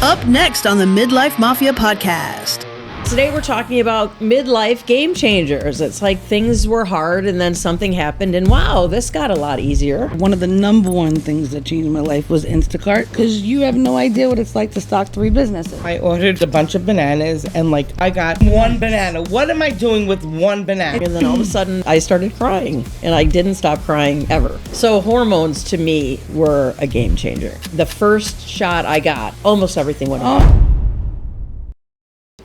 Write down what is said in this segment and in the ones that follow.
Up next on the Midlife Mafia Podcast. Today we're talking about midlife game changers. It's like things were hard and then something happened and wow, this got a lot easier. One of the number one things that changed my life was Instacart, because you have no idea what it's like to stock 3 businesses. I ordered a bunch of bananas and I got one banana. What am I doing with one banana? And then all of a sudden I started crying and I didn't stop crying ever. So hormones to me were a game changer. The first shot I got, almost everything went on.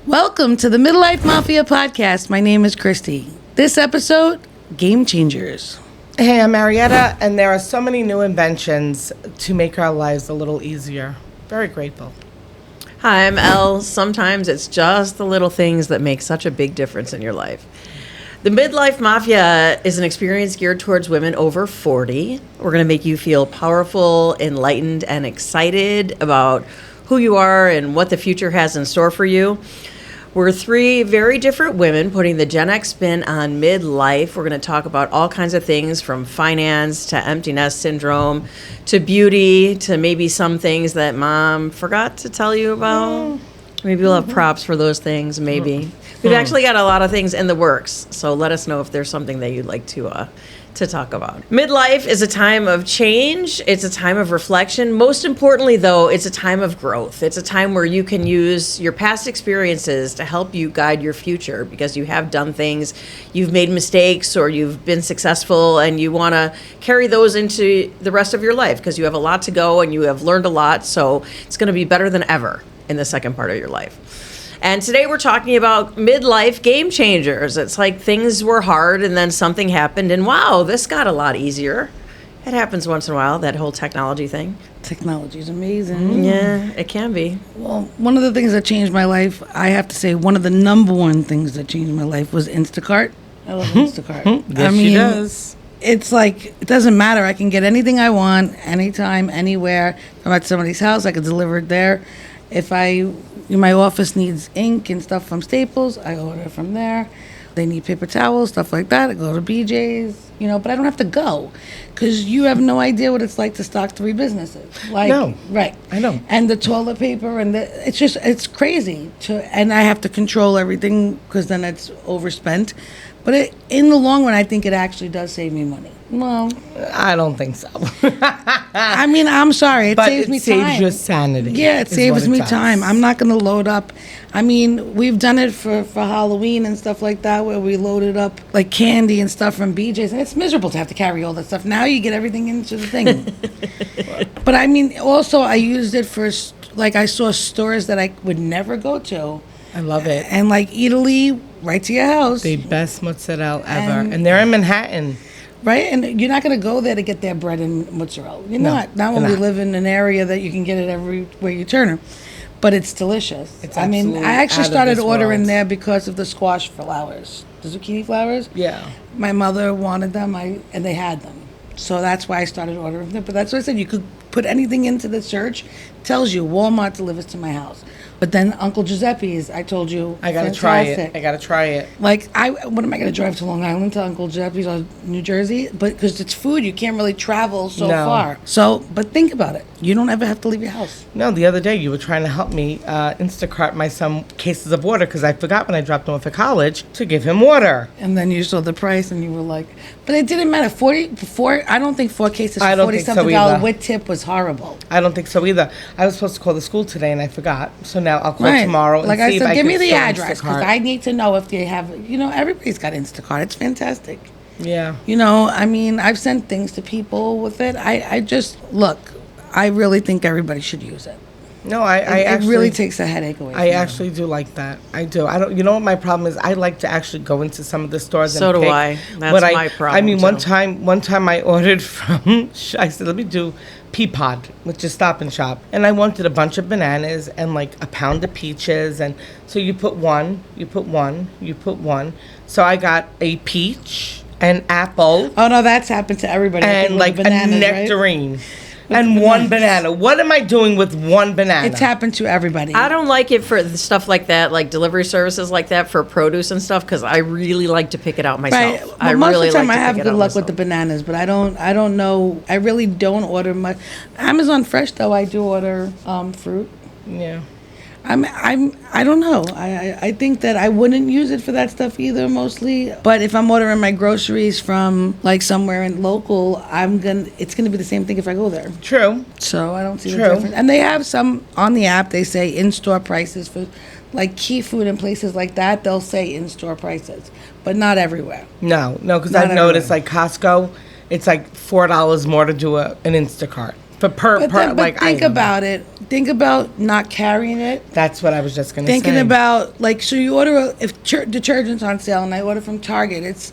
Welcome to the Midlife Mafia Podcast. My name is Christy. This episode, Game Changers. Hey, I'm Marietta, and there are so many new inventions to make our lives a little easier. Very grateful. Hi, I'm Elle. Sometimes it's just the little things that make such a big difference in your life. The Midlife Mafia is an experience geared towards women over 40. We're going to make you feel powerful, enlightened, and excited about who you are and what the future has in store for you. We're 3 very different women putting the Gen X spin on midlife. We're going to talk about all kinds of things from finance to empty nest syndrome to beauty to maybe some things that mom forgot to tell you about. Maybe we'll have props for those things, maybe. We've actually got a lot of things in the works, so let us know if there's something that you'd like to talk about. Midlife is a time of change. It's a time of reflection. Most importantly, though, it's a time of growth. It's a time where you can use your past experiences to help you guide your future because you have done things, you've made mistakes, or you've been successful, and you want to carry those into the rest of your life because you have a lot to go and you have learned a lot, so it's going to be better than ever in the second part of your life. And today we're talking about midlife game changers. It's like things were hard and then something happened and wow, this got a lot easier. It happens once in a while, that whole technology thing. Technology is amazing. Yeah, it can be. Well, one of the things that changed my life, I have to say, one of the number one things that changed my life was Instacart. I love Instacart. Yes, she does. It's like, it doesn't matter. I can get anything I want, anytime, anywhere. If I'm at somebody's house, I can deliver it there. If my office needs ink and stuff from Staples, I order it from there. They need paper towels, stuff like that, I go to BJ's, but I don't have to go because you have no idea what it's like to stock 3 businesses. No. Right. I know. And the toilet paper it's crazy and I have to control everything because then it's overspent. But in the long run, I think it actually does save me money. Well, I don't think so. I mean, I'm sorry. It saves me time. It saves your sanity. Yeah, it saves me time. I'm not going to load up. I mean, we've done it for Halloween and stuff like that where we loaded up like candy and stuff from BJ's. And it's miserable to have to carry all that stuff. Now you get everything into the thing. But I mean, also I used it for, I saw stores that I would never go to. I love it. And Italy, right to your house. The best mozzarella ever. And they're in Manhattan. Right? And you're not going to go there to get their bread and mozzarella. You're not. Not when we live in an area that you can get it everywhere you turn. But it's delicious. I actually started ordering there because of the squash flowers. The zucchini flowers? Yeah. My mother wanted them, and they had them. So that's why I started ordering them. But that's what I said. You could put anything into the search. Tells you Walmart delivers to my house. But then Uncle Giuseppe's, I told you, I gotta try it. What am I gonna drive to Long Island to Uncle Giuseppe's or New Jersey? But because it's food, you can't really travel so far. So, but think about it. You don't ever have to leave your house. No, the other day you were trying to help me Instacart my son cases of water because I forgot when I dropped him off at college to give him water. And then you saw the price and you were like, but it didn't matter. I don't think 4 cases for $40-something with tip was horrible. I don't think so either. I was supposed to call the school today and I forgot. So now I'll call tomorrow and see if I can give me the address because I need to know if they have, everybody's got Instacart. It's fantastic. Yeah. I've sent things to people with it. I really think everybody should use it. No, it really takes a headache away. I actually do like that. I do. I don't. You know what my problem is? I like to actually go into some of the stores. So and do I. That's my problem. I mean, one time I ordered from. I said, let me do Peapod, which is Stop and Shop, and I wanted a bunch of bananas and a pound of peaches, and so you put one. So I got a peach, an apple. Oh no, that's happened to everybody. And bananas, a nectarine. Right? And one banana. What am I doing with one banana? It's happened to everybody. I don't like it for stuff like that, like delivery services like that for produce and stuff, because I really like to pick it out myself. Right. Well, most of the time I have good luck with the bananas, but I don't know. I really don't order much. Amazon Fresh, though, I do order fruit. Yeah. I don't know. I think that I wouldn't use it for that stuff either, mostly. But if I'm ordering my groceries from like somewhere in local, it's gonna be the same thing if I go there. True. So I don't see the True. difference. And they have some on the app. They say in-store prices for like Key Food and places like that. They'll say in-store prices, but not everywhere. No, because Not I've noticed everywhere. like Costco, it's like $4 more to do an Instacart. But think about it. Think about not carrying it. That's what I was just going to say. Thinking about like, so you order if detergent's on sale and I order from Target,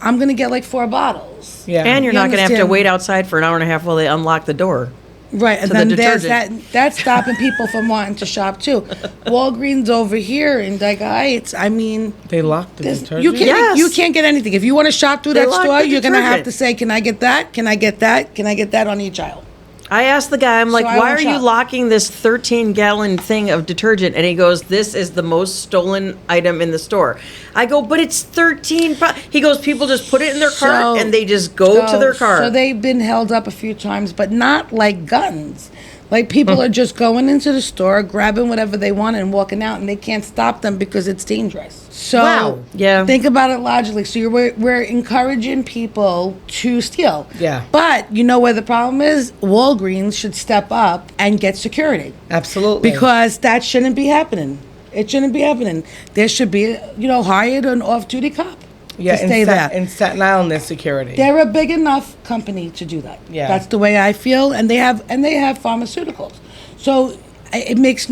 I'm gonna get like 4 bottles. Yeah. And you're You not going to have to understand? wait outside for an hour and a half while they unlock the door. Right, and To the then there's detergent. that's stopping people from wanting to shop too. Walgreens over here in Dyke Heights, I mean, They locked the detergent? Yes. you can't get anything. If you want to shop through They that lock store, the you're gonna have detergent. to say, "Can I get that? Can I get that? Can I get that on each aisle?" I asked the guy, I'm like, I why won't are you shop. locking this 13-gallon thing of detergent? And he goes, this is the most stolen item in the store. I go, but it's 13. He goes, people just put it in their cart and they just go to their car. So they've been held up a few times, but not like guns. Like people are just going into the store, grabbing whatever they want and walking out, and they can't stop them because it's dangerous. So Wow. Yeah. think about it logically. So we're encouraging people to steal. Yeah. But you know where the problem is? Walgreens should step up and get security. Absolutely. Because that shouldn't be happening. It shouldn't be happening. There should be, hired an off-duty cop yeah, to stay there. in Staten Island, there's security. They're a big enough company to do that. Yeah. That's the way I feel, and they have pharmaceuticals. So it makes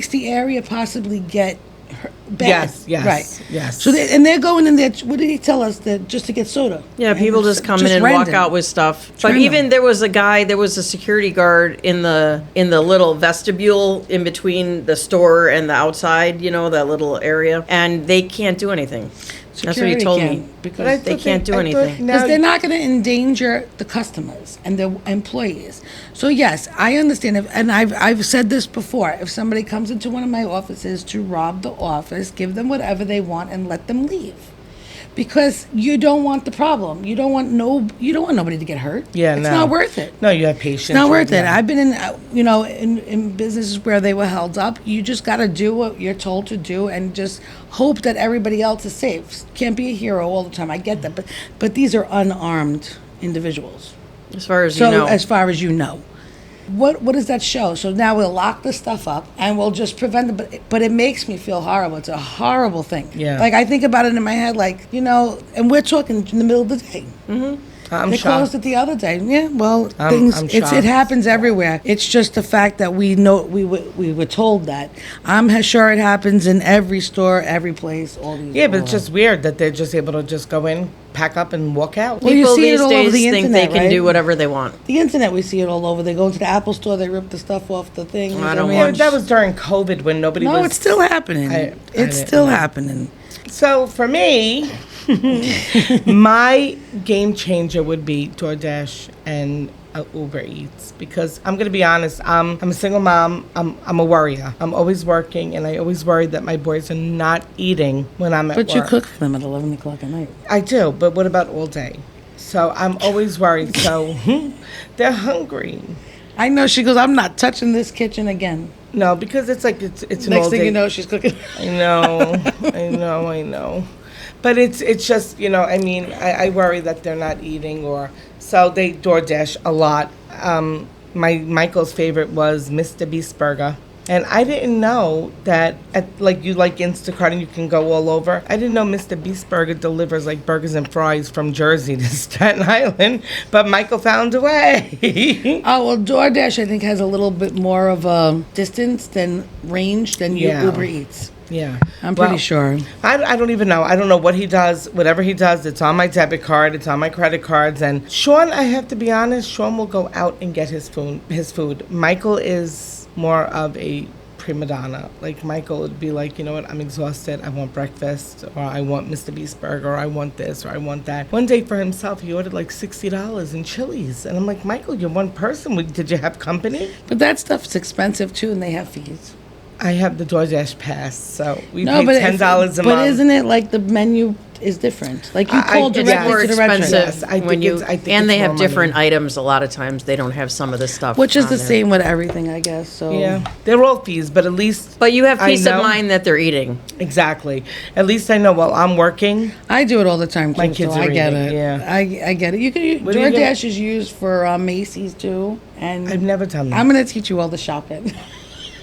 the area possibly get bad. Yes, right. yes. So they're going in there. What did he tell us? That just to get soda. Yeah, And people it's just come in and random. walk out with stuff. But Random. even there was a security guard in the little vestibule in between the store and the outside, that little area, and they can't do anything. That's what he Security told can, me. because They can't do anything. Because they're not going to endanger the customers and the employees. So yes, I understand. And I've said this before. If somebody comes into one of my offices to rob the office, give them whatever they want and let them leave. Because you don't want the problem. You don't want nobody to get hurt. Yeah, it's no. not worth it. No, you have patience. It's not worth it. Yeah. I've been in businesses where they were held up. You just got to do what you're told to do and just hope that everybody else is safe. Can't be a hero all the time. I get that, but these are unarmed individuals. As far as So you know. as far as you know. What does that show? So now we'll lock this stuff up and we'll just prevent it. But it makes me feel horrible. It's a horrible thing. Yeah. Like I think about it in my head, like, and we're talking in the middle of the day. I'm They shocked. closed it the other day. Yeah, well, I'm it shocked. happens everywhere. It's just the fact that we know we were told that. I'm sure it happens in every store, every place, all these. Yeah, but it's just weird that they're just able to just go in, pack up, and walk out. Well, you People see it these all over days the think internet, they can right? do whatever they want. The internet, we see it all over. They go to the Apple store, they rip the stuff off the thing. I don't Yeah, want- that was during COVID when nobody was. No, it's still happening. I It's didn't still know. happening. So for me, my game changer would be DoorDash and Uber Eats, because I'm gonna be honest, I'm a single mom. I'm a worrier. I'm always working, and I always worry that my boys are not eating when I'm at But work. you cook for them at 11 o'clock at night. I do, but what about all day? So I'm always worried. So they're hungry. I know. She goes, I'm not touching this kitchen again. No, because it's like it's an Next all thing day. you know, she's cooking. I know. But it's just, I mean, I worry that they're not eating, or so they DoorDash a lot. Michael's favorite was Mr. Beast Burger. And I didn't know that, you like Instacart and you can go all over. I didn't know Mr. Beast Burger delivers like burgers and fries from Jersey to Staten Island, but Michael found a way. Oh, well, DoorDash, I think, has a little bit more of a distance than range than Yeah. Uber Eats. Yeah. I'm pretty Well, sure. I don't even know. I don't know what he does. Whatever he does, it's on my debit card. It's on my credit cards. And Sean, I have to be honest, Sean will go out and get his food. Michael is more of a prima donna. Like Michael would be like, you know what, I'm exhausted. I want breakfast, or I want Mr. Beast Burger, or I want this, or I want that. One day for himself, he ordered like $60 in Chili's. And I'm like, Michael, you're one person. Did you have company? But that stuff's expensive, too, and they have fees. I have the DoorDash pass, so we No, pay but $10 a month. But isn't it like the menu is different. Like you call It's directly more to the register. expensive Yes, I when think you, it's- I think and it's they have more different money. items. A lot of times they don't have some of the stuff. Which is on the there. same with everything, I guess. So Yeah, they're all fees, but at least But you have I peace of know- mind that they're eating. exactly. At least I know while I'm working. I do it all the time too. My kids so are I get eating, it. yeah. I get it. You can use What do you do? DoorDash is used for Macy's too, and I've never done that. I'm gonna teach you all the shopping.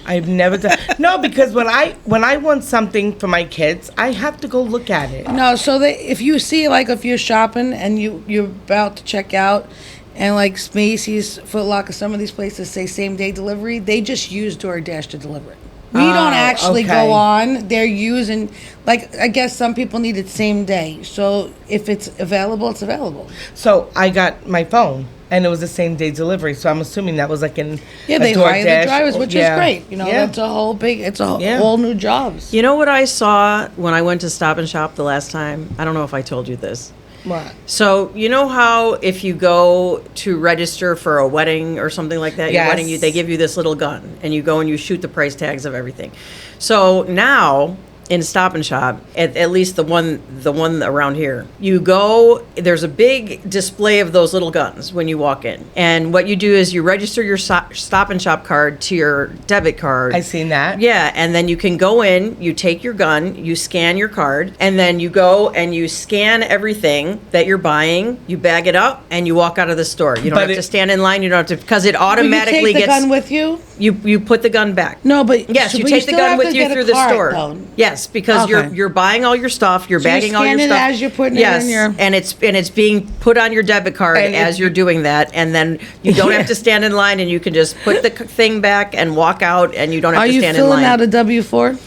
I've never done. No, because when I want something for my kids, I have to go look at it. No, so if you see like if you're shopping and you're about to check out, and like Macy's, Foot Locker, some of these places say same day delivery, they just use DoorDash to deliver it. We don't actually okay. go on. They're using, like, I guess some people need it same day. So if it's available, it's available. So I got my phone, and it was the same day delivery. So I'm assuming that was like in Yeah, a they hire DoorDash the drivers, which yeah. is great. You know, Yeah. that's a whole big, it's a Yeah. whole new jobs. You know what I saw when I went to Stop and Shop the last time? I don't know if I told you this. What? So you know how if you go to register for a wedding or something like that, your Yes. wedding, they give you this little gun and you go and you shoot the price tags of everything. So now in Stop and Shop, at least the one around here, you go. There's a big display of those little guns when you walk in, and what you do is you register your Stop and Shop card to your debit card. I seen that. Yeah, and then you can go in, you take your gun, you scan your card, and then you go and you scan everything that you're buying, you bag it up, and you walk out of the store. You don't But have to stand in line, you don't have to, because it automatically Will you take the gets, gun with you? you put the gun back. No, but Yes, you but take the still gun have with to you get a through the card, store. though. Yes, because Okay. you're buying all your stuff, you're So you're bagging all your scanning it stuff. as you're putting it yes, in your- and it's being put on your debit card And as if you're doing that, and then you don't have to stand in line, and you can just put the thing back and walk out, and you don't have Are to you stand in filling line. out a W-4?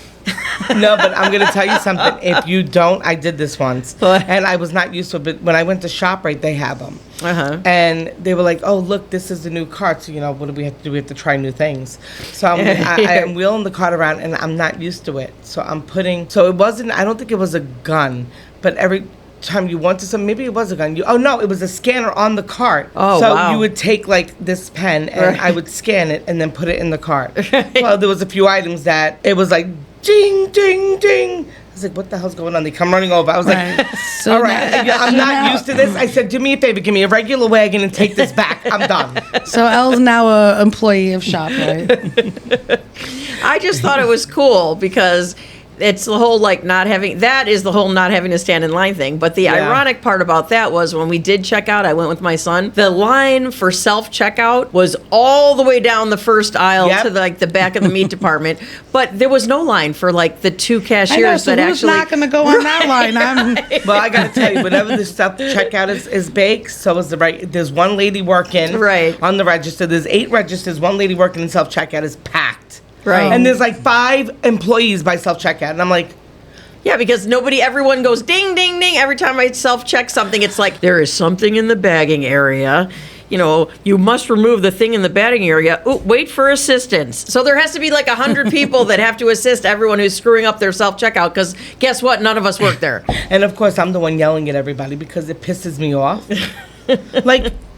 No, but I'm gonna tell you something. If you don't, I did this once, What? and I was not used to it. But when I went to ShopRite, they have them, Uh-huh. and they were like, "Oh, look, this is the new cart." So what do we have to do? We have to try new things. So I'm wheeling the cart around, and I'm not used to it. So I'm putting. So it wasn't. I don't think it was a gun, but every time you wanted something, maybe it was a gun. Oh no, it was a scanner on the cart. Oh, so wow. you would take like this pen, and Right. I would scan it, and then put it in the cart. Well, there was a few items that it was like. Ding, ding, ding. I was like, what the hell's going on? They come running over. I was Right. like, So all right, now- I'm not used to this. I said, do me a favor, give me a regular wagon and take this back. I'm done. So Elle's now a employee of ShopRite. I just thought it was cool because it's the whole not having to stand in line thing. But the Yeah. ironic part about that was when we did check out, I went with my son. The line for self checkout was all the way down the first aisle Yep. to the back of the meat department, but there was no line for the two I know, cashiers so that who's actually. not going to go on that line? Well, I got to tell you, whenever the self checkout is baked, so is there's one lady working Right. on the register. There's 8 registers. One lady working in self checkout is packed. Right. And there's 5 employees by self checkout. And I'm like, Yeah, because everyone goes ding, ding, ding. Every time I self-check something, it's like, there is something in the bagging area. You must remove the thing in the bagging area. Ooh, wait for assistance. So there has to be 100 people that have to assist everyone who's screwing up their self-checkout, because guess what? None of us work there. and of course, I'm the one yelling at everybody because it pisses me off.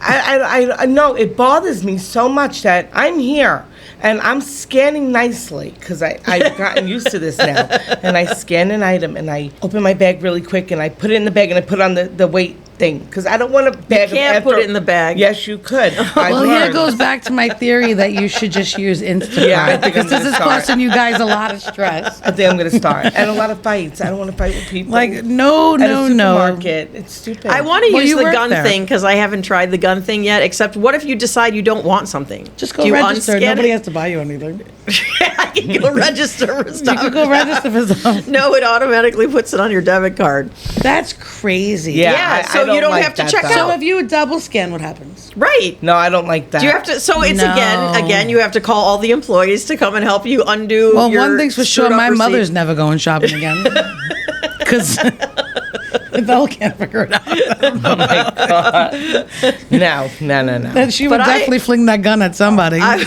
I know it bothers me so much that I'm here and I'm scanning nicely because I've gotten used to this now. And I scan an item and I open my bag really quick and I put it in the bag and I put on the weight thing because I don't want a bag. can't put it in the bag. Yes, you could. Well, here it goes back to my theory that you should just use Instacart. Yeah, I think I'm because this gonna is start. causing you guys a lot of stress. I think I'm going to start. And a lot of fights. I don't want to fight with people. No, at no, a no. supermarket. It's stupid. I want to Well, use you the work gun there. thing because I haven't tried the gun thing yet, except what if you decide you don't want something? Just go Do you register. unscan Nobody it? has to buy you anything. I can go register for You stuff. could go register for something. No, it automatically puts it on your debit card. That's crazy. Yeah, Yeah, I so you don't like have to that, check though. So if you double scan, what happens? Right. No, I don't like that. Do you have to? So it's No. again, you have to call all the employees to come and help you undo. Well, your one thing's for sure, screwed up my receipt. mother's never going shopping again. Because Belle can't figure it out. Oh my God. No. Then she would But I- definitely fling that gun at somebody. I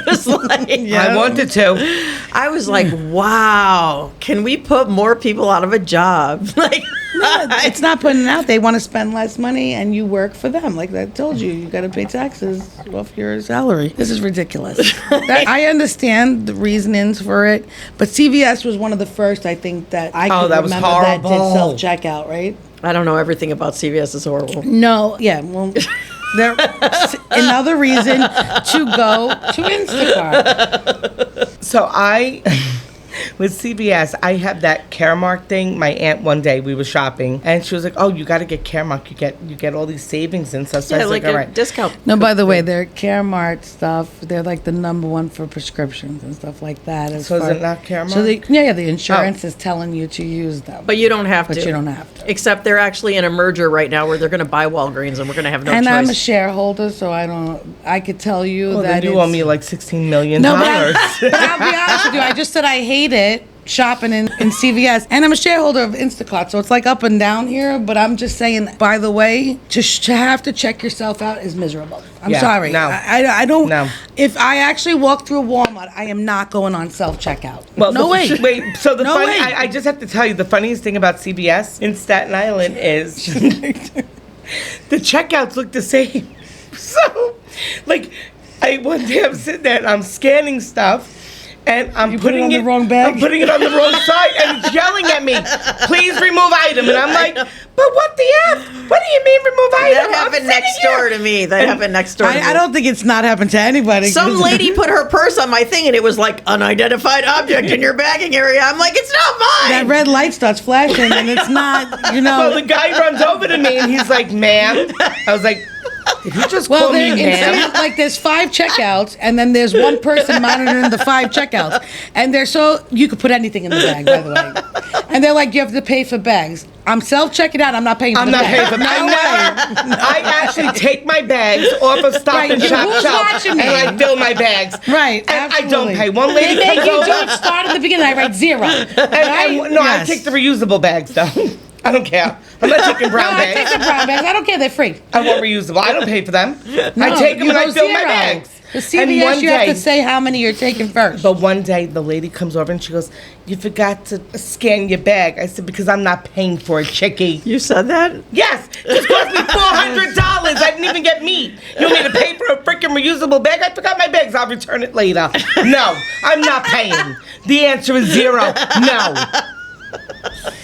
was like, I wanted to. I was like, wow, can we put more people out of a job? Like, It's not putting it out. They want to spend less money, and you work for them. Like I told you, you got to pay taxes off your salary. This is ridiculous. I understand the reasonings for it, but CVS was one of the first, I think, that I could that was remember that did horrible. self-checkout, right? I don't know everything about CVS. Is horrible. No, yeah, well, there another reason to go to Instacart. So with CVS, I have that Caremark thing. My aunt one day, we were shopping, and she was like, "Oh, you got to get Caremark. You get all these savings and stuff." So I was like, "All a right." discount. No, by the way, their Caremark stuff, they're like the number one for prescriptions and stuff like that. So is it not Caremark? So the insurance is telling you to use them. But you don't have to. But you don't have to. Except they're actually in a merger right now where they're going to buy Walgreens, and we're going to have no And choice. I'm a shareholder, so I could tell you Well, that then you owe me like $16 million. No, but I'll be honest with you. I just said I hate it. Shopping in CVS, and I'm a shareholder of Instacart, so it's like up and down here, but I'm just saying, by the way, just to have to check yourself out is miserable. I'm sorry. No. I don't. No. If I actually walk through Walmart, I am not going on self-checkout. Well, no way. Wait, so No way. I just have to tell you, the funniest thing about CVS in Staten Island is the checkouts look the same. So, like, one day I'm sitting there and I'm scanning stuff, and I'm put it putting on the wrong bag? I'm putting it on the wrong side, and it's yelling at me, "Please remove item." And I'm like, "But what the F? What do you mean remove item?" That happened next door to me. That happened next door to me. I don't think it's not happened to anybody. Some lady put her purse on my thing, and it was like unidentified object in your bagging area. I'm like, it's not mine. That red light starts flashing, and it's not, you know. Well, the guy runs over to me, and he's like, "Ma'am." I was like, "Did he just call me ma'am?" Like there's 5 checkouts, and then there's one person monitoring the 5 checkouts, and they're so you could put anything in the bag, by the way. And they're like, you have to pay for bags. I'm self-checking out. I'm not paying for I'm the not bag. paying for them. I actually take my bags off of Stop Right, and Shop who's shelf, watching and me? I fill my bags. Right, And I don't absolutely. pay. One lady They make comes you over. do it start at the beginning. I write 0. I Yes. take the reusable bags though. I don't care. I'm not taking brown I take bags. the brown bags. I don't care. They're free. I want reusable. I don't pay for them. I No, take them you and I go fill my 0. bags. The And CVS, one you have day- to say how many you're taking first. But one day, the lady comes over and she goes, "You forgot to scan your bag." I said, "Because I'm not paying for it, chickie." You said that? Yes, it cost me $400. I didn't even get meat. You want me to pay for a freaking reusable bag? I forgot my bags. I'll return it later. No, I'm not paying. The answer is 0. No.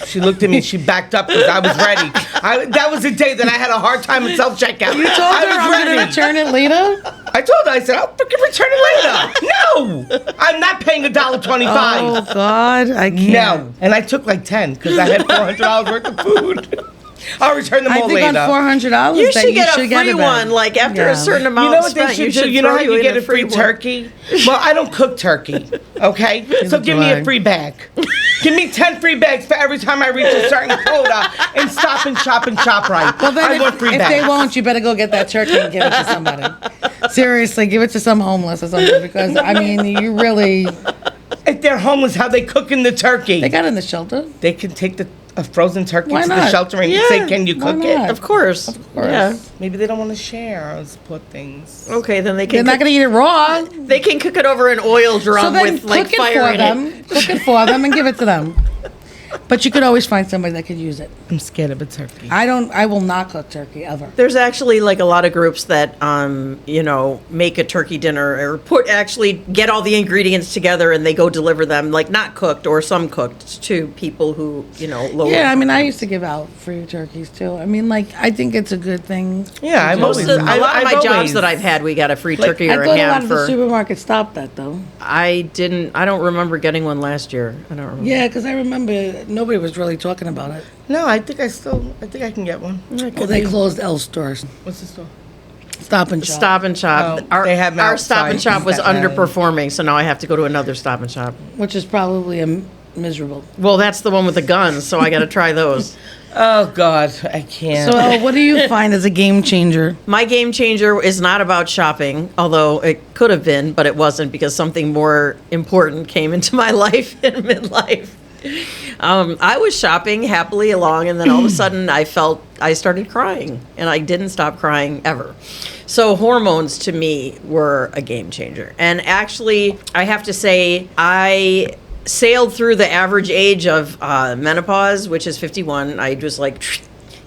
She looked at me. She backed up because I was ready. That was the day that I had a hard time with self-checkout. You told her I'm going to return it later? I told her. I said, "I'll freaking return it later." No, I'm not paying $1.25. Oh, God. I can't. No, and I took like 10 because I had $400 worth of food. I'll return them I all think later. on $400, You then should get a free bag. one. Like after Yeah. a certain amount You know what they spent, should you do? You know throw how you in get a free one. turkey? Well, I don't cook turkey, okay? So give me a line. free bag. Give me 10 free bags for every time I reach a certain quota and Stop and Shop and ShopRite. Well, then I want free if bags. they won't, you better go get that turkey and give it to somebody. Seriously, give it to some homeless or something because, I mean, you really... If they're homeless, how they cooking the turkey? They got it in the shelter. They can take a frozen turkey Why to the not? shelter and Yeah. say, "Can you Why cook not? it?" Of course. course. Yeah. Maybe they don't want to share those poor things. Okay, then they They're can not going to eat it raw. they can cook it over an oil drum So then with like cook it fire for in them. it. Cook it for them and give it to them. But you could always find somebody that could use it. I'm scared of a turkey. I will not cook turkey ever. There's actually like a lot of groups that make a turkey dinner or get all the ingredients together and they go deliver them, like not cooked or some cooked, to people who, lower. Yeah, I mean, I used to give out free turkeys too. I mean, like, I think it's a good thing. Yeah, I've Most always. of, a lot of I've my jobs always- that I've had, we got a free turkey I or thought a a lot ham of the for. supermarkets stopped that though. I don't remember getting one last year. I don't remember. Yeah, because I remember nobody was really talking about it. No, I think I can get one. Well, they closed L stores. What's the store? Stop and Shop. Stop and Shop. Oh, they have them our Stop and outside Shop was Staten Island. underperforming, so now I have to go to another Stop and Shop. Which is probably miserable. Well, that's the one with the guns, so I got to try those. Oh God, I can't. So, what do you find as a game changer? My game changer is not about shopping, although it could have been, but it wasn't because something more important came into my life in midlife. I was shopping happily along, and then all of a sudden I started crying, and I didn't stop crying ever. So hormones to me were a game changer. And actually, I have to say, I sailed through the average age of menopause, which is 51. I was like,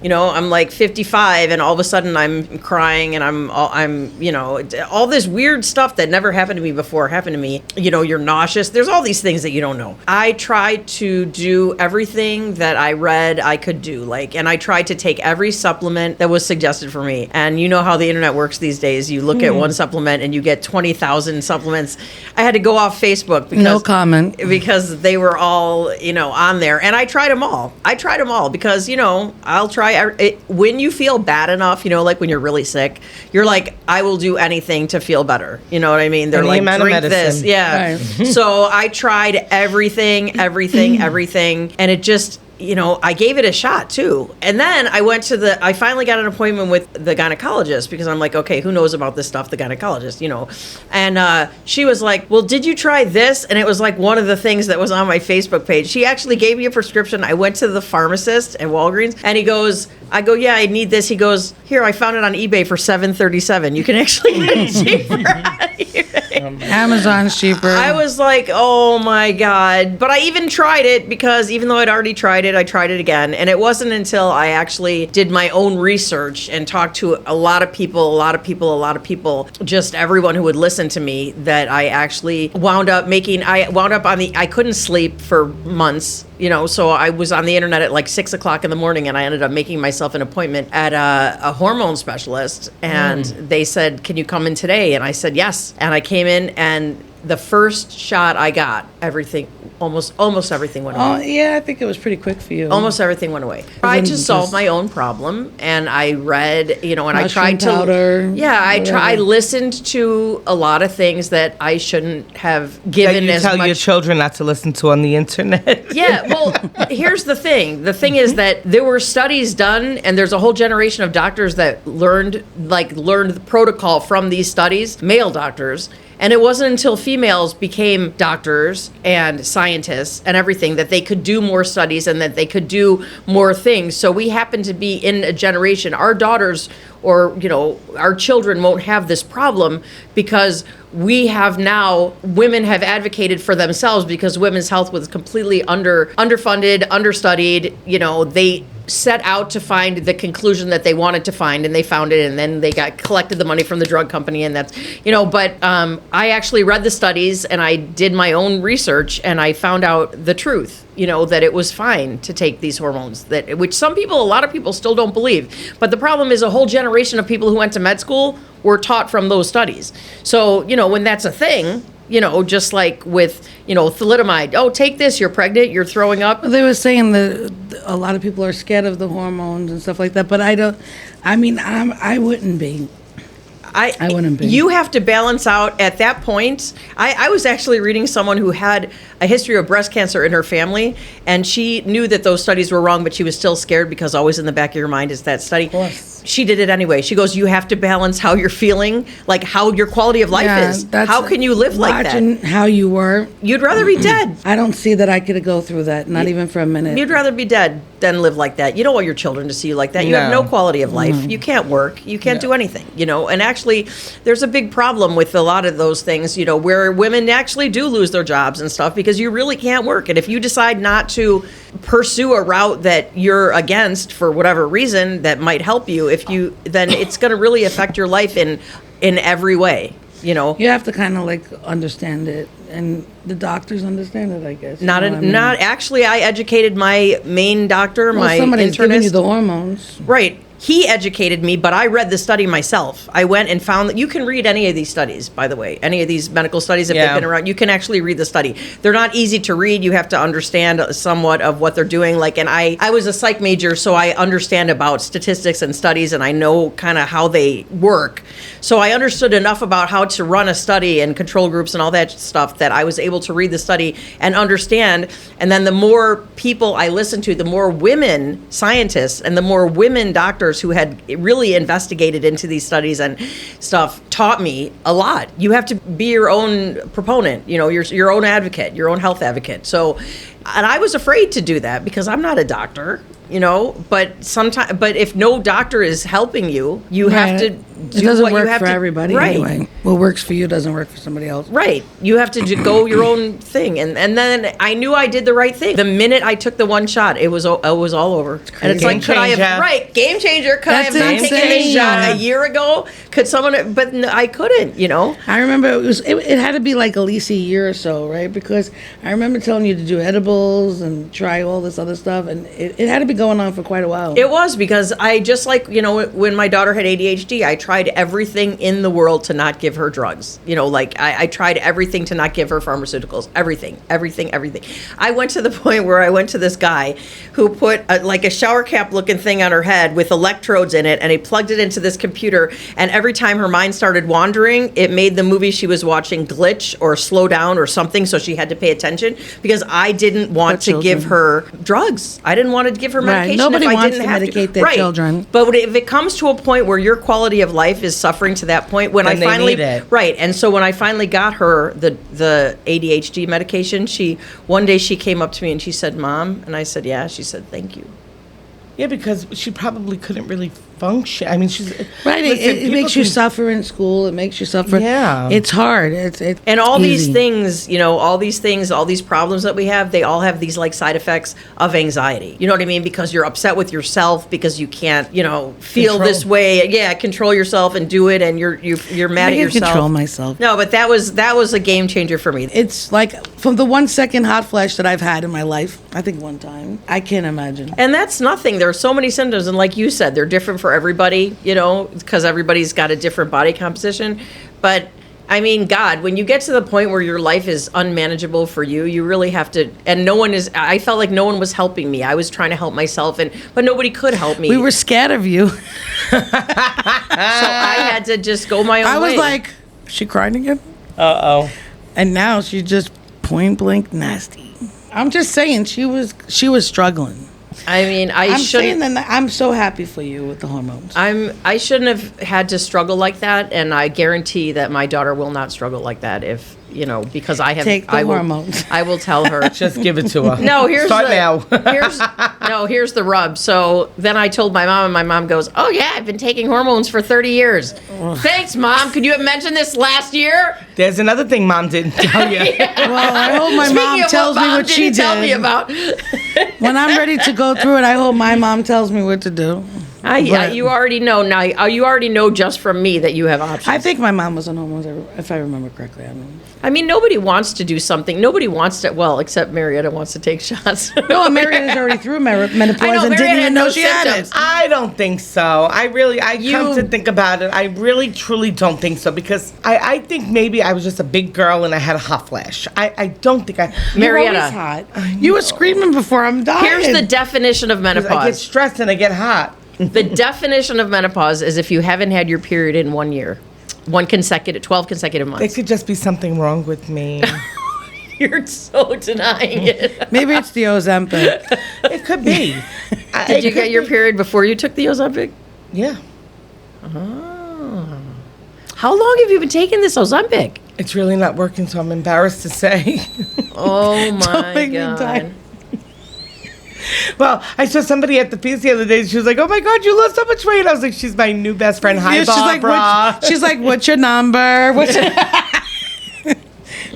I'm like 55, and all of a sudden I'm crying, and I'm all this weird stuff that never happened to me before happened to me. You're nauseous. There's all these things that you don't know. I tried to do everything that I read I could do, and I tried to take every supplement that was suggested for me. And you know how the internet works these days. You look at one supplement and you get 20,000 supplements. I had to go off Facebook because they were all, on there. And I tried them all. Because, I'll try when you feel bad enough, like when you're really sick, you're like, I will do anything to feel better. You know what I mean? They're like, drink this. Yeah. Right. So I tried everything, and it just, I gave it a shot too. And then I finally got an appointment with the gynecologist, because I'm like, okay, who knows about this stuff? The gynecologist, And she was like, well, did you try this? And it was like one of the things that was on my Facebook page. She actually gave me a prescription. I went to the pharmacist at Walgreens, and I go, yeah, I need this. He goes, here, I found it on eBay for $7.37. You can actually get it cheaper. Amazon's cheaper. I was like, oh my God. But I even tried it, because even though I'd already tried it, I tried it again. And it wasn't until I actually did my own research and talked to a lot of people, just everyone who would listen to me, that I actually I couldn't sleep for months. So I was on the internet at like 6 o'clock in the morning, and I ended up making myself an appointment at a hormone specialist, and they said, can you come in today? And I said, yes. And I came in, and the first shot I got, almost everything went away. Oh, yeah, I think it was pretty quick for you. Almost everything went away. I tried to solve my own problem, and I read, and I tried to. Powder, I listened to a lot of things that I shouldn't have given as much. You tell your children not to listen to on the internet. Yeah, well, here's the thing. The thing is that there were studies done, and there's a whole generation of doctors that learned the protocol from these studies, male doctors. And it wasn't until females became doctors and scientists and everything that they could do more studies and that they could do more things. So we happen to be in a generation, our daughters or, our children won't have this problem, because women have advocated for themselves, because women's health was completely underfunded, understudied. They set out to find the conclusion that they wanted to find, and they found it, and then they collected the money from the drug company, and that's, but I actually read the studies, and I did my own research, and I found out the truth, that it was fine to take these hormones, which a lot of people still don't believe. But the problem is a whole generation of people who went to med school were taught from those studies. So, when that's a thing, just like with, thalidomide. Oh, take this, you're pregnant, you're throwing up. They were saying that a lot of people are scared of the hormones and stuff like that, but I wouldn't be. I wouldn't be. You have to balance out at that point. I was actually reading someone who had a history of breast cancer in her family, and she knew that those studies were wrong, but she was still scared, because always in the back of your mind is that study. Of course. She did it anyway. She goes, you have to balance how you're feeling, like how your quality of life is. How can you live like that? Watching how you were. You'd rather be dead. I don't see that I could go through that, not even for a minute. You'd rather be dead than live like that. You don't want your children to see you like that. You have no quality of life. You can't work. You can't do anything, And actually, there's a big problem with a lot of those things, where women actually do lose their jobs and stuff, because you really can't work. And if you decide not to pursue a route that you're against for whatever reason that might help you, then it's going to really affect your life in every way. You have to kind of understand it, and the doctors understand it, I guess. Not actually. I educated my main doctor, my somebody's internist. Giving you the hormones, right? He educated me, but I read the study myself. I went and found that you can read any of these studies, by the way, any of these medical studies, if they've been around, you can actually read the study. They're not easy to read. You have to understand somewhat of what they're doing. And I was a psych major, so I understand about statistics and studies, and I know kind of how they work. So I understood enough about how to run a study and control groups and all that stuff that I was able to read the study and understand. And then the more people I listened to, the more women scientists and the more women doctors who had really investigated into these studies and stuff taught me a lot. You have to be your own proponent, your own advocate, your own health advocate. So, and I was afraid to do that, because I'm not a doctor, but if no doctor is helping you, you have to It doesn't what you work have for to, everybody right. anyway. What works for you doesn't work for somebody else. Right. You have to go your own thing. And then I knew I did the right thing. The minute I took the one shot, it was all over. And it's like, could I have, right, game changer. Could I have not taken this shot a year ago? Could someone, but no, I couldn't, you know? I remember it had to be like at least a year or so, right? Because I remember telling you to do edibles and try all this other stuff. And it had to be going on for quite a while. It was, because I just like, you know, when my daughter had ADHD, I tried everything in the world to not give her drugs. You know, like I tried everything to not give her pharmaceuticals. Everything. I went to the point where I went to this guy who put like a shower cap looking thing on her head with electrodes in it, and he plugged it into this computer, and every time her mind started wandering, it made the movie she was watching glitch or slow down or something, so she had to pay attention, because I didn't want to give her drugs. I didn't want to give her medication. Nobody if I wants didn't to have medicate to. their Right. children. But if it comes to a point where your quality of life is suffering to that point, when Then I they finally need it. right, and so when I finally got her the ADHD medication, one day she came up to me and she said, "Mom," and I said, "Yeah." She said, "Thank you." Yeah, because she probably couldn't really function. I mean, she's Right, listen, it makes you suffer in school. It makes you suffer. Yeah. It's hard. It's And all easy. these things, you know, all these problems that we have, they all have these like side effects of anxiety. You know what I mean? Because you're upset with yourself because you can't, you know, feel Control. this way. Yeah, control yourself and do it, and you're mad I at can yourself. control myself. No, but that was a game changer for me. It's like from the 1 second hot flash that I've had in my life, I think one time, I can't imagine. And that's nothing. There are so many symptoms, and like you said, they're different for everybody, you know, because everybody's got a different body composition. But I mean, God, when you get to the point where your life is unmanageable for you, you really have to, and I felt like no one was helping me. I was trying to help myself, but nobody could help me. We were scared of you. So I had to just go my own way. I was like, is she crying again? Uh-oh. And now she's just point blank nasty. I'm just saying, she was struggling. I mean, I'm saying shouldn't. that I'm so happy for you with the hormones. I shouldn't have had to struggle like that, and I guarantee that my daughter will not struggle like that if, you know, because I have. Take the hormones. I will tell her. Just give it to her. No, here's Start the, now. here's the rub. So then I told my mom, and my mom goes, "Oh yeah, I've been taking hormones for 30 years." Thanks, Mom. Could you have mentioned this last year? There's another thing Mom didn't tell you. Well, I hope my Speaking mom of tells me Mom what she didn't tell me did. about. When I'm ready to go through it, I hope my mom tells me what to do. You already know now. You already know just from me that you have options. I think my mom was on hormones, if I remember correctly. I don't know. I mean, nobody wants to do something. Nobody wants to. Well, except Marietta wants to take shots. No, Marietta's already through menopause I know, and Marietta didn't had even no know she had symptoms. it. I don't think so. I come to think about it, I really truly don't think so, because I think maybe I was just a big girl and I had a hot flash. I don't think You're always Marietta, hot. You were screaming before I'm dying. here's the definition of I get menopause. stressed and I get hot. The definition of menopause is if you haven't had your period in 1 year, 12 consecutive There months. could just be something wrong with me. You're so denying it. Maybe it's the Ozempic. It could be. Did you get your period before you took the Ozempic? Yeah. How long have you been taking this Ozempic? It's really not working, so I'm embarrassed to say. Oh my make me God. die. Well, I saw somebody at the feast the other day. She was like, "Oh my God, you lost so much weight." I was like, "She's my new best friend." Hi, Yeah, Barbara. she's like, what's your number?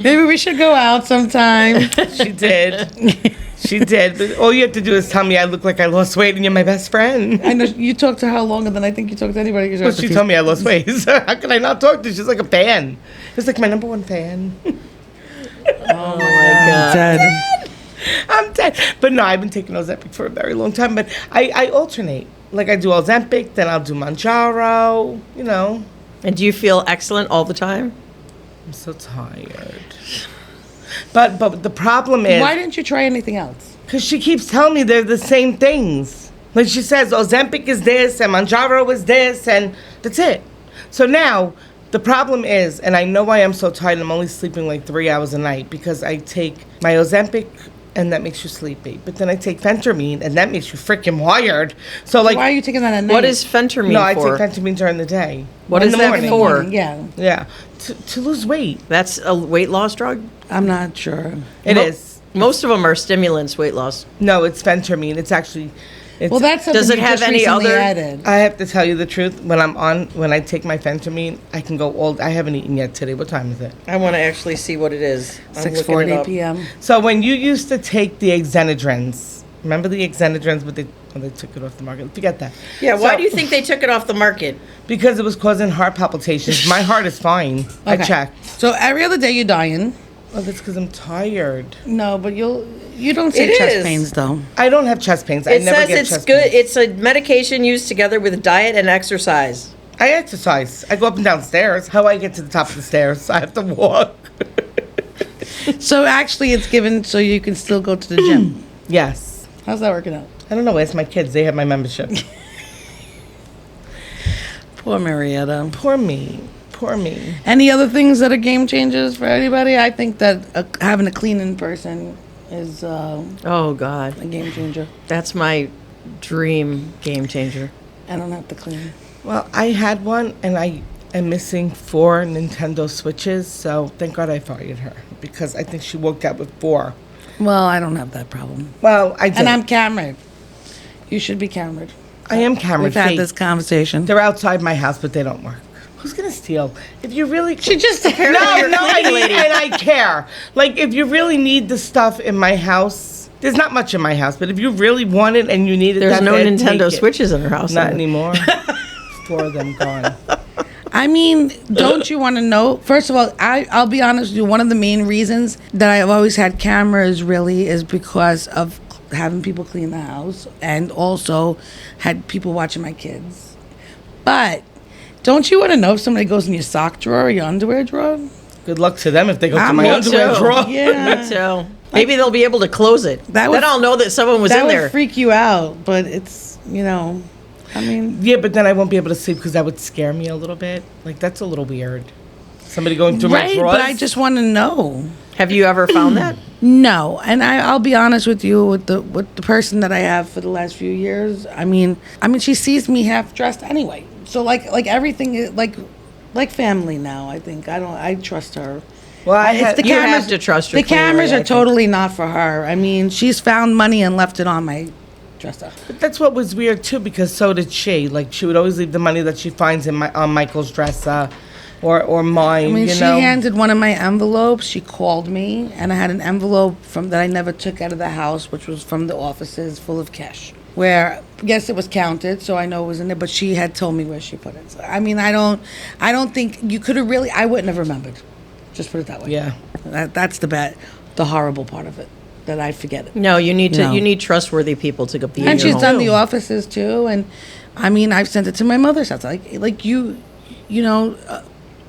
Maybe we should go out sometime. She did. She did. But all you have to do is tell me I look like I lost weight, and you're my best friend. I know you talked to her longer than I think you talked to anybody. Well, she told me I lost weight. So how can I not talk to her? She's like a fan. It's like my number one fan. Oh my God. Dead. I'm dead. But no, I've been taking Ozempic for a very long time. But I alternate. Like I do Ozempic, then I'll do Manjaro, you know. And do you feel excellent all the time? I'm so tired. But the problem is, Why didn't you try anything else? because she keeps telling me they're the same things. Like she says, Ozempic is this and Manjaro is this, and that's it. So now the problem is, and I know why I'm so tired. I'm only sleeping like 3 hours a night because I take my Ozempic, and that makes you sleepy. But then I take phentermine, and that makes you freaking wired. So like, Why are you taking that at night? What is phentermine no, I for? take phentermine during the day. What In is the that morning. for? Yeah, Yeah, to lose weight. That's a weight loss drug? I'm not sure. It is. Most of them are stimulants, weight loss. No, it's phentermine. It's actually, Well, that's something Does it you have just any recently other- added. I have to tell you the truth. When I take my phentermine, I can go all. I haven't eaten yet today. What time is it? I want to actually see what it is. I'm looking it 6:40 up. p.m. So when you used to take the Exenadrins, remember the Exenadrins, but they took it off the market. Forget that. Yeah, why So- do you think they took it off the market? Because it was causing heart palpitations. My heart is fine. I Okay. checked. So every other day you're dying. Oh, that's because I'm tired. No, but you don't say It chest is. pains though. I don't have chest pains. I It never says get it's chest good. pains. It's a medication used together with diet and exercise. I exercise. I go up and down stairs. How I get to the top of the stairs? I have to walk. So actually, it's given so you can still go to the gym. Yes. How's that working out? I don't know. Ask my kids. They have my membership. Poor Marietta. Poor me. Poor me. Any other things that are game changers for anybody? I think that having a cleaning person is Oh God, a game changer. that's my dream game changer. I don't have to clean. Well, I had one, and I am missing 4 Nintendo Switches, so thank God I fired her, because I think she walked out with 4. Well, I don't have that problem. Well, I did. And I'm cameraed. You should be cameraed. I am camera We've had fake. this conversation. They're outside my house, but they don't work. Who's gonna steal? If you really, She just no, apparently I need, and I care. Like, if you really need the stuff in my house, there's not much in my house, but if you really want it and you need it, There's that no bad, Nintendo take it. Switches in her house. Not is there? anymore. 4 of them gone. I mean, don't you want to know? First of all, I'll be honest with you. One of the main reasons that I've always had cameras really is because of having people clean the house, and also had people watching my kids. But don't you want to know if somebody goes in your sock drawer or your underwear drawer? Good luck to them if they go to I'm my me underwear too. drawer. Yeah. Me too. Maybe they'll be able to close it. That would- then I'll know that someone was That in would there. freak you out, but it's, I mean, Yeah, but then I won't be able to sleep because that would scare me a little bit. Like, that's a little weird. Somebody going through my right, drawers. but I just want to know. Have you ever found that? No, and I'll be honest with you, with the person that I have for the last few years. I mean, she sees me half dressed anyway. So like everything is like family now. I think I trust her. Well, You have to trust your The cameras cleaner, I are think. totally not for her. I mean, she's found money and left it on my dresser. But that's what was weird too, because so did she. Like, she would always leave the money that she finds on Michael's dresser, or mine. I mean, you she know. handed one of my envelopes. She called me, and I had an envelope that I never took out of the house, which was from the offices, full of cash. Where, yes, it was counted, so I know it was in there. But she had told me where she put it. So, I mean, I don't think you could have really. I wouldn't have remembered. Just put it that way. Yeah. That's the horrible part of it, that I forget it. No, you need to. No. You need trustworthy people to be in And your she's home. done the offices too, and I mean, I've sent it to my mother's house. Like you know,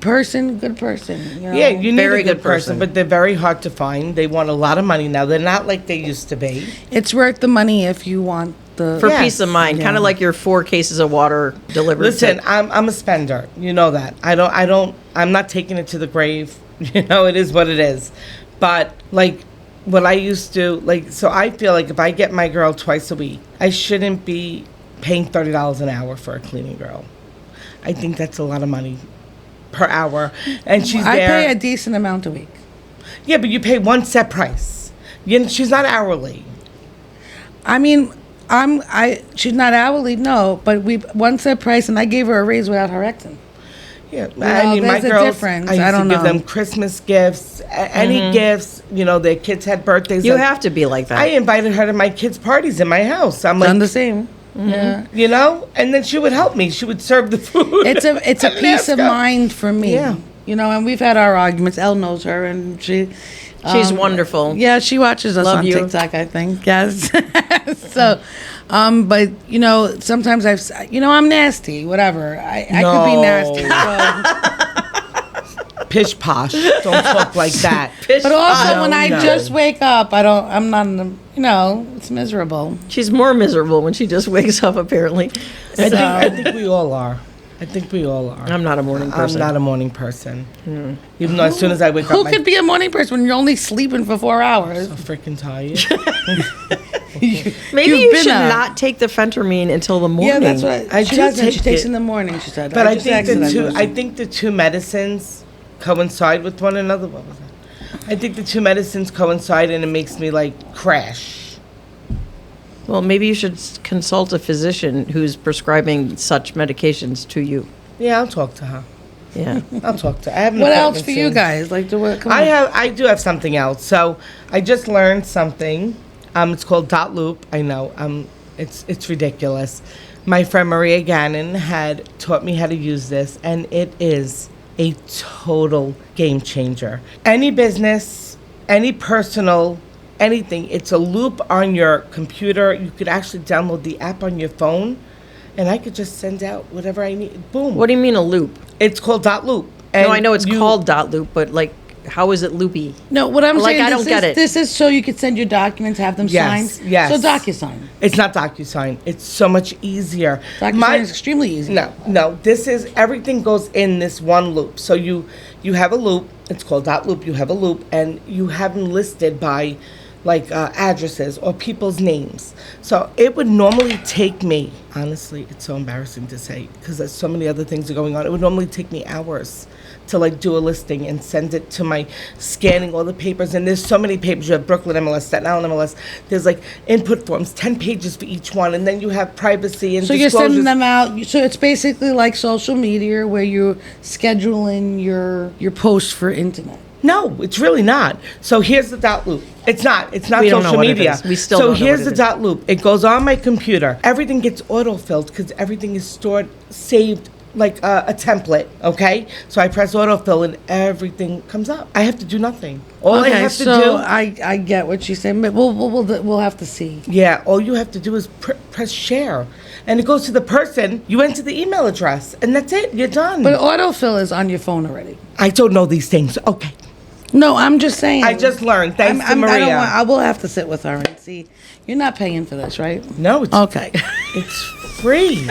good person. You know? Yeah, you need Very a good good person, person. but they're very hard to find. They want a lot of money now. They're not like they used to be. It's worth the money if you want the. For Yes. peace of mind, kind Yeah. of like your 4 cases of water delivered. Listen, to- I'm a spender. You know that. I'm not taking it to the grave. You know, it is what it is. But like what I used to, so I feel like if I get my girl twice a week, I shouldn't be paying $30 an hour for a cleaning girl. I think that's a lot of money per hour. And she's I there. pay a decent amount a week. Yeah, but you pay one set price. She's not hourly. I mean, she's not hourly, no, but we one set price, and I gave her a raise without her exing. Yeah, Well, my there's a girls, difference. I used I don't to give know. them Christmas gifts, any gifts. Their kids had birthdays. you have to be like that. I invited her to my kids' parties in my house. I'm Done like, the same. Yeah. and then she would help me. She would serve the food. It's a at peace of NASCAR. mind for me. Yeah. And we've had our arguments. Elle knows her, and She's wonderful. Yeah, she watches us Love on you. TikTok, I think. Yes. So, but sometimes I'm nasty. Whatever. I could be No. nasty. So. Pish posh. Don't talk like that. But also, when I no. just wake up, I'm not in the. It's miserable. She's more miserable when she just wakes up, apparently. I think we all are. I'm not a morning person. I'm not a morning person. Even though as soon as I wake Who up, could be a morning person when you're only sleeping for 4 hours? I'm freaking tired. Maybe You've you been should there. not take the phentermine until the morning. Yeah, that's what I she do doesn't. take She takes it. in the morning. She said. But I just think asked her that I question. think the two medicines coincide with one another. What was that? I think the two medicines coincide, and it makes me like crash. Well, maybe you should consult a physician who's prescribing such medications to you. Yeah, I'll talk to her. Yeah. I'll talk to her. I have an What else appointment for you soon. guys? Like, come on. I do have something else. So I just learned something. It's called Dot Loop. I know. It's ridiculous. My friend Maria Gannon had taught me how to use this, and it is a total game changer. Any business, any personal, anything. It's a loop on your computer. You could actually download the app on your phone, and I could just send out whatever I need. Boom. What do you mean a loop? It's called Dot Loop. No, I know it's called dot loop, but like, how is it loopy? No, what I'm Like, saying, I don't get it. This is so you could send your documents, have them Yes, signed. yes. So DocuSign. It's not DocuSign. It's so much easier. DocuSign is extremely easy. No. This is everything goes in this one loop. So you have a loop. It's called Dot Loop. You have a loop, and you have them listed by like addresses or people's names. So it would normally take me, honestly, it's so embarrassing to say because there's so many other things are going on. It would normally take me hours to like do a listing and send it to my scanning all the papers. And there's so many papers. You have Brooklyn MLS, Staten Island MLS. There's like input forms, 10 pages for each one. And then you have privacy and So you're disclosures. sending them out. So it's basically like social media where you're scheduling your posts for internet. No, it's really not. So here's the Dot Loop. It's not. It's not We don't know social what it media. is. We still so don't know here's what the it is. Dot Loop. It goes on my computer. Everything gets autofilled because everything is stored, saved like a template. Okay. So I press autofill and everything comes up. I have to do nothing. All I have to do. I get what she's saying, but we'll have to see. Yeah. All you have to do is press share, and it goes to the person. You enter the email address, and that's it. You're done. But autofill is on your phone already. I don't know these things. Okay. No, I'm just saying. I just learned. Thanks to Maria. I will have to sit with her and see. You're not paying for this, right? No, it's Okay. It's free.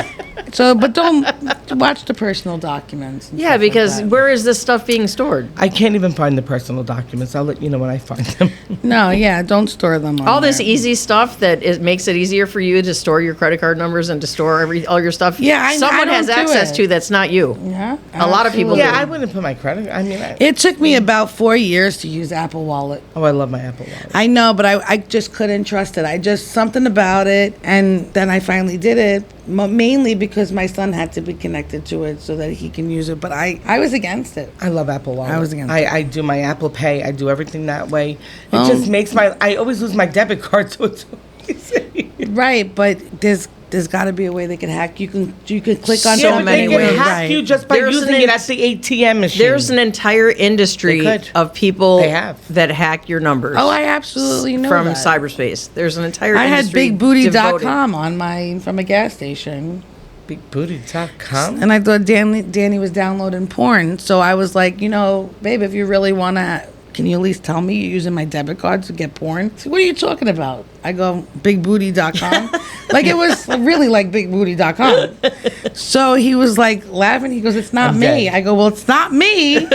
So, but don't watch the personal documents. and Yeah, stuff like because that. where is this stuff being stored? I can't even find the personal documents. I'll let you know when I find them. No, yeah, don't store them on All this there. easy stuff that makes it easier for you to store your credit card numbers and to store all your stuff. Yeah, I someone don't has do access it. to that's not you. Yeah, A lot of people absolutely. Yeah, I wouldn't put my credit. I mean, It took me about 4 years to use Apple Wallet. I love my Apple Wallet. I know, but I just couldn't trust it. I just, something about it, and then I finally did it, mainly because my son had to be connected to it so that he can use it, but I was against it. I love Apple Wallet. I was against I do my Apple Pay. I do everything that way. It Oh. just makes I always lose my debit card, so it's easy. Right, but there's got to be a way they can hack. You can click on So something. many they can ways. hack Right. you just by There's using an it at the ATM machine. There's an entire industry They could. of people They have. that hack your numbers. Oh, I absolutely know from that. cyberspace. There's an entire I had industry bigbooty.com on mine from a gas station. BigBooty.com. And I thought Danny was downloading porn. So I was like, babe, if you really want to, can you at least tell me you're using my debit card to get porn? So what are you talking about? I go, bigbooty.com. Like it was really like bigbooty.com. So he was like laughing. He goes, it's not I'm me. dead. I go, well, it's not me.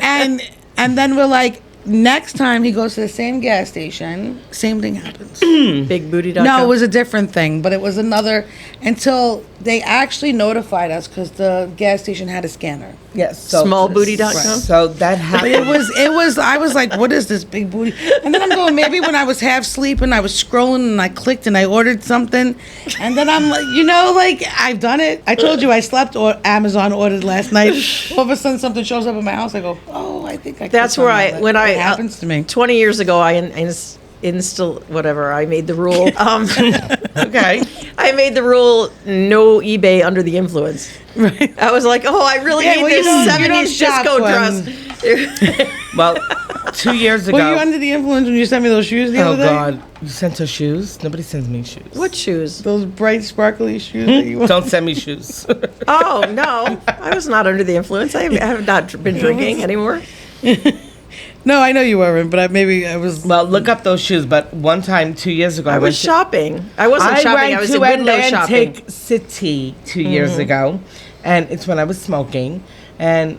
and then we're like, next time he goes to the same gas station, same thing happens. bigbooty.com. No, it was a different thing, but it was another, until they actually notified us because the gas station had a scanner. Yes. So, smallbooty.com. So that But happened. it was, I was like, what is this big booty? And then I'm going, maybe when I was half sleeping, I was scrolling and I clicked and I ordered something. And then I'm like, I've done it. I told you I slept or Amazon ordered last night. All of a sudden something shows up in my house. I go, oh, I think I That's clicked where on that. when It happens to me. 20 years ago, I made the rule. Okay. I made the rule: no eBay under the influence. Right. I was like, oh, I really Yeah, need well, you this don't 70s shop disco when- dress. Well, 2 years ago. Were you under the influence when you sent me those shoes the Oh other day? God! You sent her shoes. Nobody sends me shoes. What shoes? Those bright, sparkly shoes that you want. Don't send me shoes. Oh no, I was not under the influence. I have not been drinking anymore. No, I know you weren't, but maybe I was. Well, look up those shoes. But one time, 2 years ago, I was shopping. I wasn't shopping. went I was to in window shopping. Atlantic City 2 years ago, and it's when I was smoking, and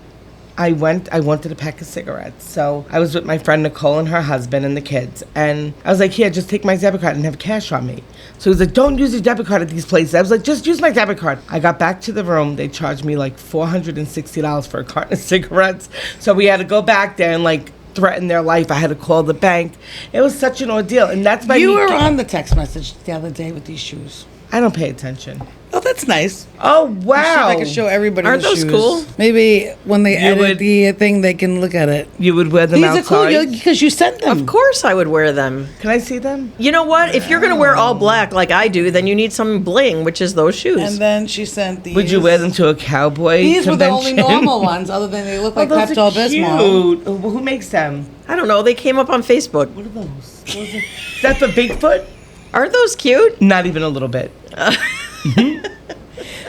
I wanted a pack of cigarettes. So I was with my friend Nicole and her husband and the kids, and I was like, here, just take my debit card and have cash on me. So he was like, don't use your debit card at these places. I was like, just use my debit card. I got back to the room. They charged me like $460 for a carton of cigarettes. So we had to go back there and like threatened their life. I had to call the bank. It was such an ordeal, and that's my. You were on the text message the other day with these shoes. I don't pay attention. Oh, that's nice. Oh wow! I can show everybody. Aren't the those shoes. cool? Maybe when they edit would- the thing, they can look at it. You would wear them These are outside. cool because you sent them. Of course I would wear them. Can I see them? You know what? If you're going to wear all black like I do, then you need some bling, which is those shoes. And then she sent these. Would you wear them to a cowboy These were the only convention? normal ones, other than they look like those are Pepto-Bismol. cute. Who makes them? I don't know. They came up on Facebook. What are those? Is that for Bigfoot? Aren't those cute? Not even a little bit.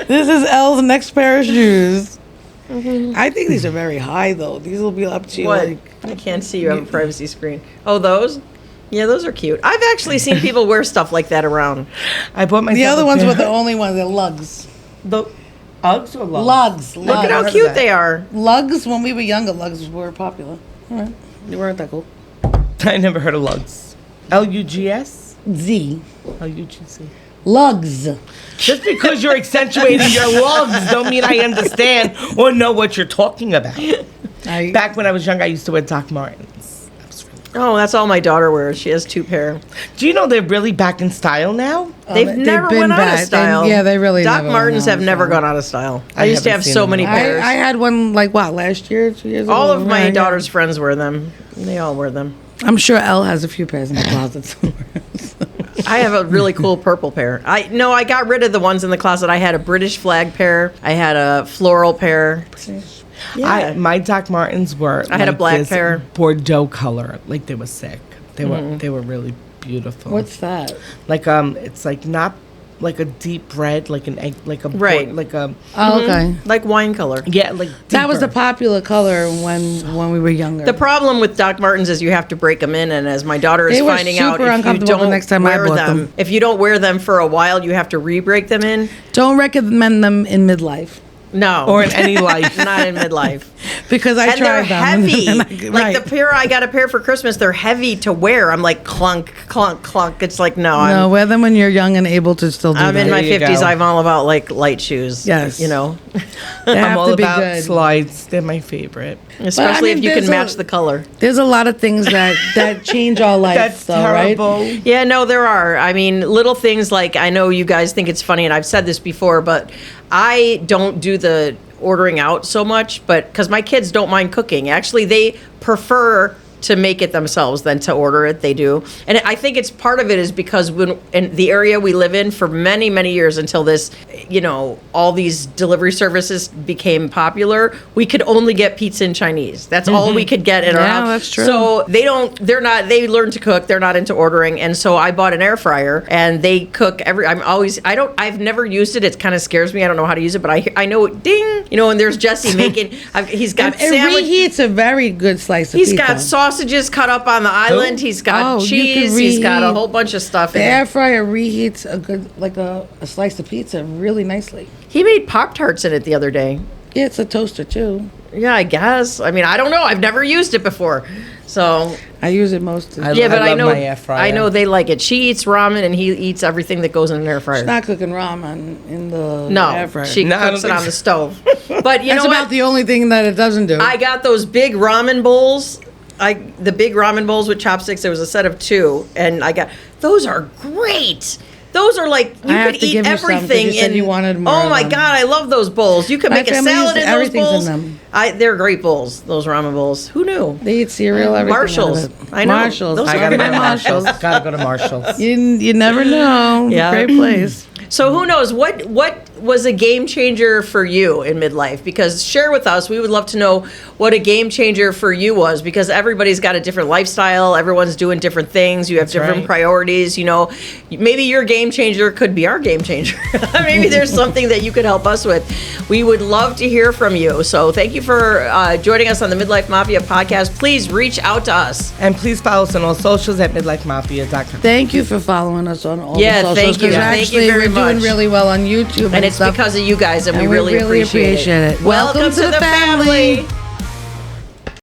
This is Elle's next pair of shoes. I think these are very high, though. These will be up to you. What? Like, I can't see you on a privacy screen. Oh, those? Yeah, those are cute. I've actually seen people wear stuff like that around. I bought myself the other a ones pair. were the only ones. They're lugs. The Uggs or Lugs? Lugs. Look at how heard of cute that. they are. Lugs, when we were younger, lugs were popular. All right. They weren't that cool. I never heard of Lugs. L-U-G-S? Z. L-U-G-C. Lugs. Just because you're accentuating your lugs don't mean I understand or know what you're talking about. Back when I was young, I used to wear Doc Martens. That was really cool. Oh, that's all my daughter wears. She has 2 pair. Do you know they're really back in style now? They've never been went out bad. of style. They really Doc never Martens went out have of never style. gone out of style. I I used to haven't have seen so them many in a I pairs. had one, like, last year, 2 years ago? All of my Yeah. daughter's friends wear them. They all wear them. I'm sure Elle has a few pairs in the closet somewhere. I have a really cool purple pair. I got rid of the ones in the closet. I had a British flag pair. I had a floral pair. Yeah. My Doc Martens were. I had a like black this pair. Bordeaux color. Like they were sick. They were really beautiful. What's that? like it's like not like a deep red, like an egg, like a Right. like a Oh, okay. Like wine color. yeah, like That was the deeper. popular color when we were younger. The problem with Doc Martens is you have to break them in, and as my daughter is They were finding out, super if you uncomfortable the don't next time I wear bought them, them. if you don't wear them for a while, you have to re-break them in. Don't recommend them in midlife No, or in any life. not in midlife. because I And they're tried them. heavy. Right. Like the pair I got a pair for Christmas, they're heavy to wear. I'm like clunk, clunk, clunk. It's like No, wear them when you're young and able to still do I'm that. in my There you 50s. go. I'm all about like light shoes. Yes. You know, They I'm have all to be about good. slides. They're my favorite. especially mean, if you can there's match a- the color. There's a lot of things that change our life, That's though, right? terrible. Yeah, no, there are. I mean, little things like I know you guys think it's funny, and I've said this before, but I don't do the ordering out so much, but because my kids don't mind cooking. Actually, they prefer to make it themselves than to order it. They do. And I think it's part of it is because when in the area we live in for many, many years until this, all these delivery services became popular, we could only get pizza and Chinese. That's all we could get in our Yeah, house. that's true. So they learn to cook. They're not into ordering. And so I bought an air fryer and they cook I've never used it. It kind of scares me. I don't know how to use it, but I know ding, and there's Jesse making, he's got It sandwich. reheats a very good slice of He's pizza. got sausages cut up on the island. He's got Oh, you can cheese. He's got a reheat- whole bunch of stuff The in air it. fryer reheats a good, like a slice of pizza really nicely. He made Pop-Tarts in it the other day. Yeah, it's a toaster too. Yeah, I guess. I mean, I don't know. I've never used it before. So, I use it most. I yeah, but I love know my air fryer. I know they like it. She eats ramen and he eats everything that goes in an air fryer. She's not cooking ramen in the No, air fryer. she No, I cooks don't it think on the so. stove. But you That's know about what? the only thing that it doesn't do. I got those big ramen bowls. The big ramen bowls with chopsticks. There was a set of 2, and I got those are great. Those are like you I have could to eat give you some 'cause everything. you said you wanted more Oh of my them. god, I love those bowls. You could My make a family salad uses in those everything's in bowls. them. They're great bowls. Those ramen bowls. Who knew? They eat cereal, everything. Marshalls. out of it. I know. Marshalls. Those I are gotta go my to Marshalls. Marshalls. Gotta go to Marshalls. You never know. Yeah. Great place. So who knows what was a game changer for you in midlife? Because share with us. We would love to know what a game changer for you was, because everybody's got a different lifestyle. Everyone's doing different things. You have different right. priorities. Maybe your game changer could be our game changer. Maybe there's something that you could help us with. We would love to hear from you. So thank you for joining us on the Midlife Mafia podcast. Please reach out to us. And please follow us on all socials at midlifemafia.com. Thank you for following us on all Yeah, the socials. thank you. 'cause Thank you actually, very we're doing much. really well on YouTube And it's stuff. because of you guys, and we And we really really appreciate it. appreciate it. Welcome to the family.